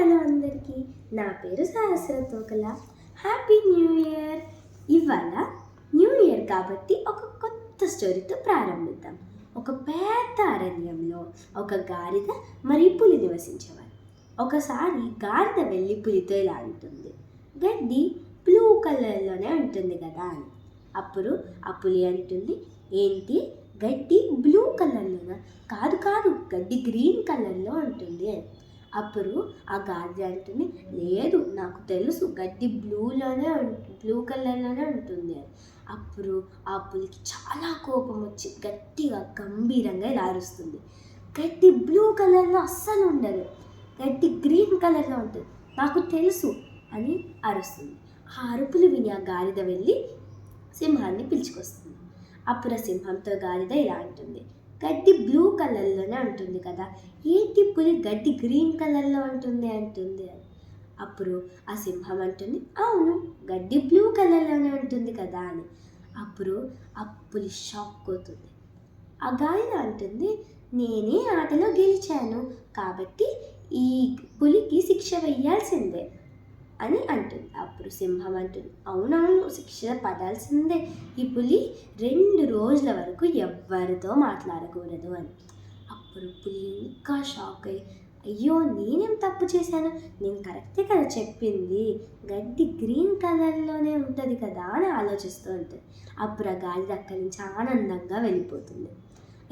Hello అందరికీ, నా పేరు సహస్రతోకల. Happy new year. ఇవాళ న్యూ ఇయర్ కాబట్టి ఒక కొత్త స్టోరీతో ప్రారంభిద్దాం. ఒక పెద్ద అరణ్యంలో ఒక గాడిద మరియు పులి నివసించేవారు. ఒకసారి గాడిద వెళ్ళి పులితో ఇలా అంటుంది, గడ్డి బ్లూ కలర్లోనే ఉంటుంది కదా అని. అప్పుడు ఆ పులి అంటుంది, ఏంటి గడ్డి బ్లూ కలర్లోనా? కాదు కాదు, గడ్డి గ్రీన్ కలర్లో ఉంటుంది అని. అప్పుడు ఆ గాడిద అంటుంది, లేదు నాకు తెలుసు గడ్డి బ్లూ కలర్లోనే ఉంటుంది అని. అప్పుడు ఆ పులికి చాలా కోపం వచ్చి గట్టిగా గంభీరంగా ఇలా అరుస్తుంది, గడ్డి బ్లూ కలర్లో అస్సలు ఉండదు, గడ్డి గ్రీన్ కలర్లో ఉంటుంది, నాకు తెలుసు అని అరుస్తుంది. ఆ అరుపులు విని ఆ గాడిద వెళ్ళి సింహాన్ని పిలుచుకొస్తుంది. అప్పుడు ఆ సింహంతో గాడిద ఇలా అంటుంది, గడ్డి బ్లూ కలర్లోనే ఉంటుంది కదా, ఏంటి పులి గడ్డి గ్రీన్ కలర్లో ఉంటుంది అంటుంది అని. అప్పుడు ఆ సింహం అంటుంది, అవును గడ్డి బ్లూ కలర్లోనే ఉంటుంది కదా అని. అప్పుడు ఆ పులి షాక్ అవుతుంది. ఆ గాడిద అంటుంది, నేనే ఆటలో గెలిచాను కాబట్టి ఈ పులికి శిక్ష వేయాల్సిందే అని అంటుంది. అప్పుడు సింహం అంటుంది, అవునవును శిక్ష పడాల్సిందే, ఈ పులి 2 రోజుల వరకు ఎవ్వరితో మాట్లాడకూడదు అని. అప్పుడు పులి ఇంకా షాక్ అయ్యి, అయ్యో నేనేం తప్పు చేశాను, నేను కరెక్టే కదా చెప్పింది, గడ్డి గ్రీన్ కలర్లోనే ఉంటుంది కదా అని ఆలోచిస్తూ ఉంటుంది. అప్పుడు ఆ గాడిద అక్కడి నుంచి ఆనందంగా వెళ్ళిపోతుంది.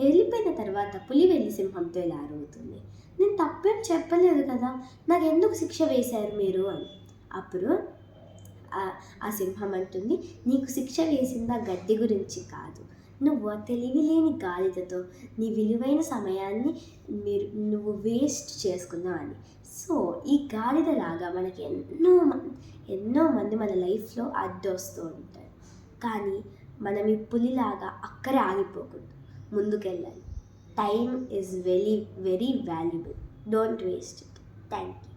వెళ్ళిపోయిన తర్వాత పులి వెళ్ళి సింహంతో ఇలా అరుగుతుంది, నేను తప్పేం చెప్పలేదు కదా, నాకు ఎందుకు శిక్ష వేశారు మీరు అని. అప్పుడు ఆ సింహం అంటుంది, నీకు శిక్ష వేసిందా గడ్డి గురించి కాదు, నువ్వు తెలివి లేని గాడిదతో నీ విలువైన సమయాన్ని నువ్వు వేస్ట్ చేసుకున్నావు అని. సో ఈ గాడిదలాగా మనకి ఎన్నో మంది మన లైఫ్లో అడ్డొస్తూ ఉంటారు, కానీ మనం ఈ పులిలాగా అక్కడే ఆగిపోకూడదు, ముందుకెళ్ళాలి. Time is very very valuable, don't waste it. Thank you.